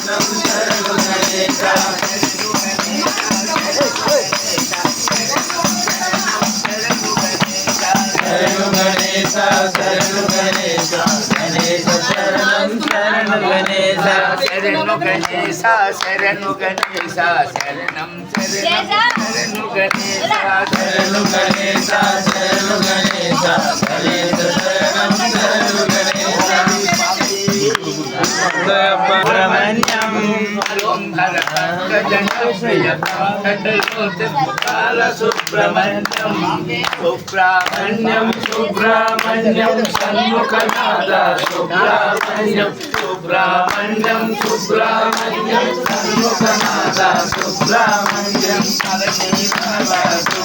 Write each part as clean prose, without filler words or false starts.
శరణు గణేశ శరణం శరణు గణేశ శరణు గణేశ శరణు గణేశ గణేశ శరణం శరణు గణేశ సుబ్రహ్మణ్యం సుబ్రహ్మణ్యం సుబ్రహ్మణ్యం సుబ్రహ్మణ్యం షణ్ముఖనాథ సుబ్రహ్మణ్యం సుబ్రహ్మణ్యం సుబ్రహ్మణ్యం షణ్ముఖనాథ సుబ్రహ్మణ్యం సుబ్రహ్మణ్యం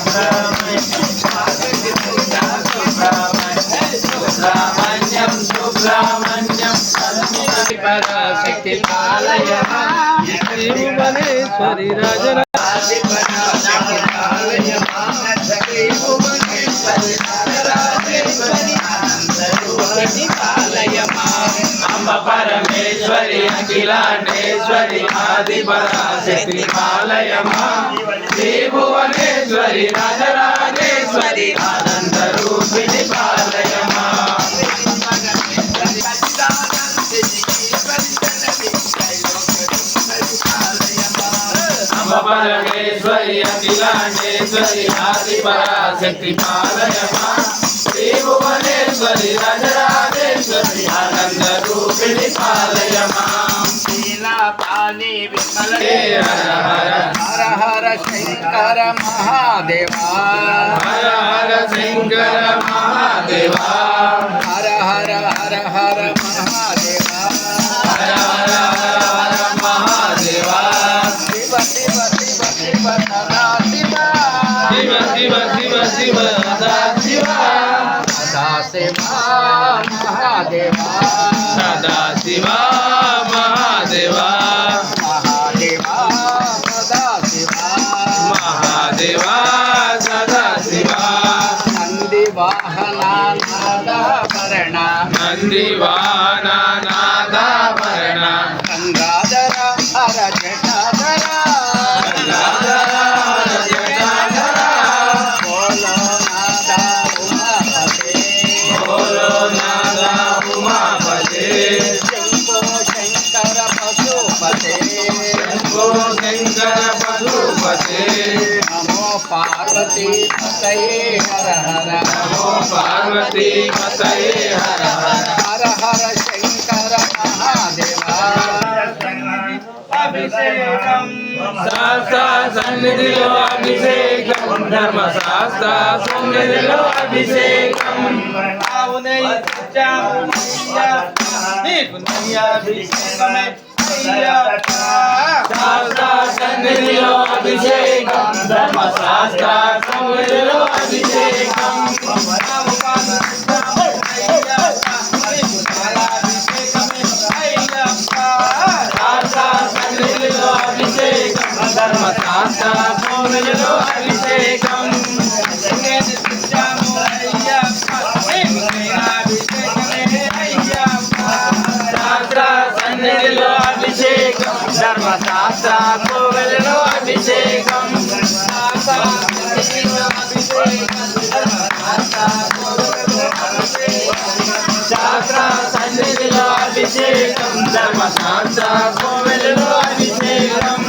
సుబ్రహ్మణ్యం సుబ్రహ్మణ్యం పరాశక్తి పాలయ భువనేశ్వరి అంబ పరమేశ్వరి అఖిలాండేశ్వరి ఆది పరాశక్తి పాలయమా శ్రీ భువనేశ్వరి రాజరాజేశ్వరి ఆనంద రూపిణి పాలయమా అంబ పరమేశ్వరి అఖిలాండేశ్వరి ఆది పరాశక్తి పాలయమా శ్రీ భువనేశ్వరి రాజరాజేశ్వరి ఆనంద రూపిణి పాలయమా శ్రీలాపాని విమల హర హర హర హర శంకర మహాదేవా హర హర శంకర మహాదేవా హర హర హర హర మహాదేవా హర హర హర హర మహాదేవా శివ శివ శివ శివ సదా శివ శివ శివ శివ శివ సదా శివ సదాశివా మహాదేవా సదాశివా మహాదేవా మహాదేవా సదాశివా మహాదేవా సదాశివా నంది వాహనానాదాభరణ నంది వాహనానాదాభరణ గంగాధర హర జటాధర గంగాధర హర జటాధర బోలో నాదా ఉమాపతే శంభో శంకర పశుపతే శంభో శంకర పశుపతే నమో పార్వతీ పతయే హర హర నమో పార్వతీ పతయే హర హర హర హర శంకర మహాదేవా అభిషేకం శాస్త్ర సన్నిధిలో అభిషేకం ధర్మ శాస్త్ర సన్నిధిలో అభిషేకం అవునై అభిషేకమే శాస్త్ర సన్నిధిలో అభిషేకం ధర్మ శాస్త్ర సన్నిధిలో అభిషేకం ధర్మ శాస్త్ర సన్నిధిలో అభిషేకం శాస్త్ర సన్నిధిలో అభిషేకం ధర్మ శాస్త్ర కోవెలలో అభిషేకం శాస్త్ర సన్నిధిలో అభిషేకం ధర్మ శాస్త్ర కోవెలలో అభిషేకం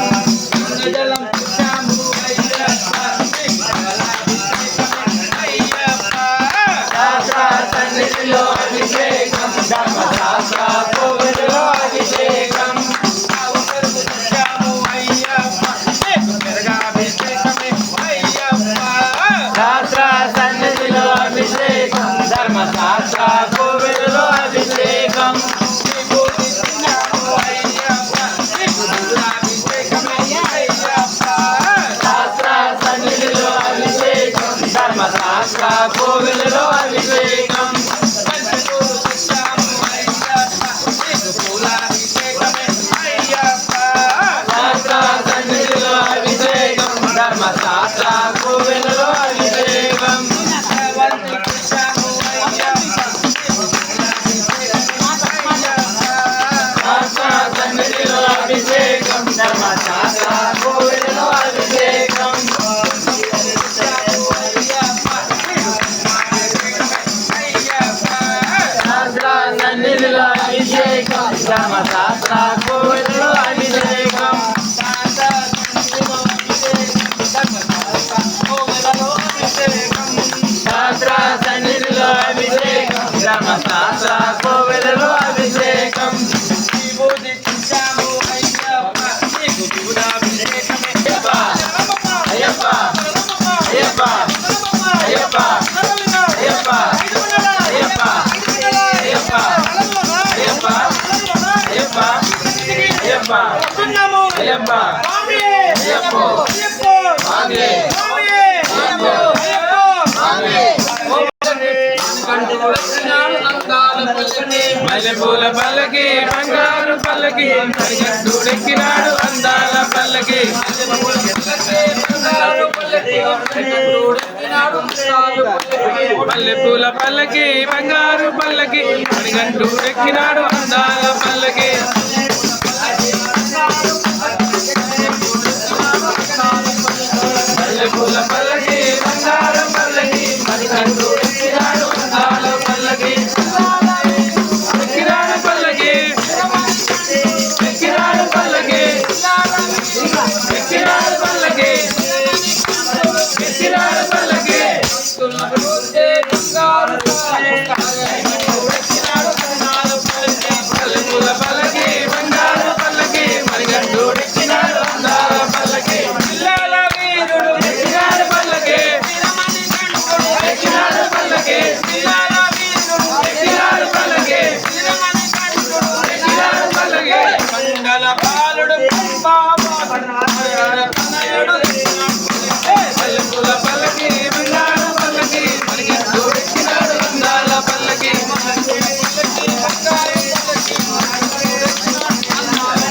సన్నిధిలో అభిషేకం ధర్మ శాస్త్ర కోవెలలో అభిషేకం శాస్త్ర సన్నిధిలో అభిషేకం ధర్మ శాస్త్ర కోవెలలో అభిషేకం శాస్త్ర అయ్యప్ప వస్తున్నాము అయ్యప్ప స్వామి అయ్యప్ప అయ్యప్ప స్వామి స్వామి అయ్యప్ప మల్లెపూల పల్లకి బంగారు పల్లకి మరిగట్టుడెక్కినాడు అందాల పల్లకి మల్లెపూల పల్లకి బంగారు పల్లకి మరిగట్టుడెక్కినాడు అందాల పల్లకి మల్లెపూల పల్లకి బంగారు పల్లకి మరిగట్టుడెక్కినాడు అందాల పల్లకి ఎక్కినాడు పల్లకి ఎక్కినాడు పల్లకి ఎక్కినాడు పల్లకి ఎక్కినాడు పల్లకి మల్లెపూల పల్లకి బంగారు పల్లకి మరిగట్టుడెక్కినాడు అందాల పల్లకి పిల్లల వీరుడు ఎక్కినాడు పల్లకి ఎక్కినాడు పల్లకి పిల్లల వీరుడు ఎక్కినాడు పల్లకి ఎక్కినాడు పల్లకి మంగళ బాలుడు మల్లెపూల పల్లకి బంగారు పల్లకి మరిగట్టుడెక్కినాడు అందాల పల్లకి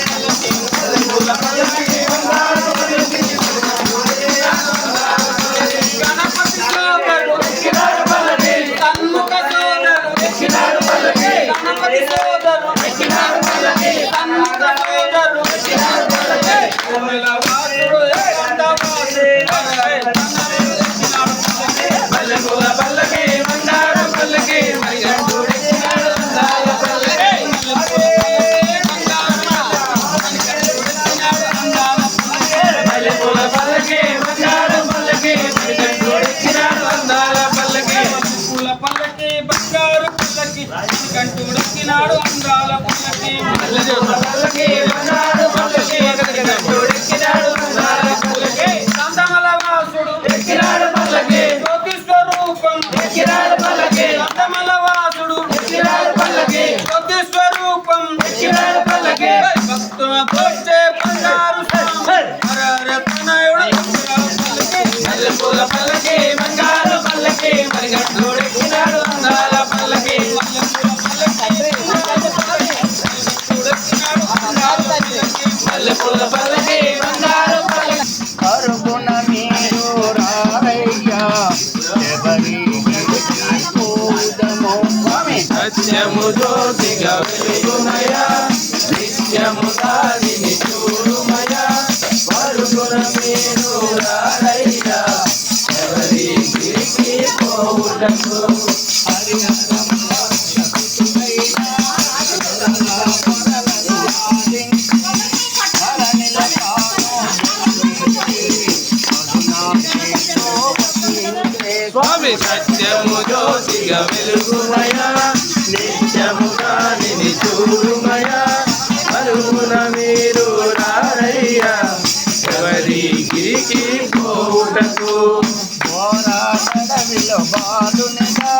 మల్లెపూల పల్లకి బంగారు పల్లకి గణపతి సోదరుడు ఎక్కినాడు పల్లకి సన్ముఖ సోదరుడు ఎక్కినాడు పల్లకి గణపతి సోదరుడు ఎక్కినాడు పల్లకి సన్ముఖ సోదరుడు ఎక్కినాడు పల్లకి వాసుడు మల్లెపూల పల్లకి బంగారు పల్లకి మరిగట్టుడెక్కినాడు అందాల పల్లకి మల్లెపూల పల్లకి బంగారు పల్లకి మరిగట్టుడెక్కినాడు అందాల పల్లకి పూల పల్లకి బంగారు పల్లకి కంటుడెక్కినాడు అందాల పల్లకి మల్లెపూల పల్లకి బంగారు పల్లకి మరిగట్టుడెక్కినాడు అందాల పల్లకి సంతమల వాసుడు ఎక్కినాడు పల్లకి జ్యోతి స్వరూపం ఎక్కినాడు పల్లకి సంతమల వాసుడు ఎక్కినాడు పల్లకి జ్యోతి స్వరూపం ఎక్కినాడు పల్లకి భక్తుల వచ్చే బంగారు తనయుడు మల్లెపూల పల్లకి బంగారు పల్లకి మరిగట్టుడెక్కినాడు అందాల పల్లకి మల్లెపూల పల్లకి బంగారు పల్లకి అరుగున మీరు రారయ్యా ఎవరికి పూజము సత్యము జ్యోతిగా వెలుగుమయా నిత్యము దానిని చూడుమయా పరుగున మీరు రారయ్యా ఎవరి గిరికి పోవుటకు స్వామి సత్యము జ్యోతిగా వెలుగుమయా నిత్యము దానిని చూడుమయా పరుగున మీరు రారయ్యా ఎవరి గిరికి పోవుటకు పోరాడవిలో బాలునిగా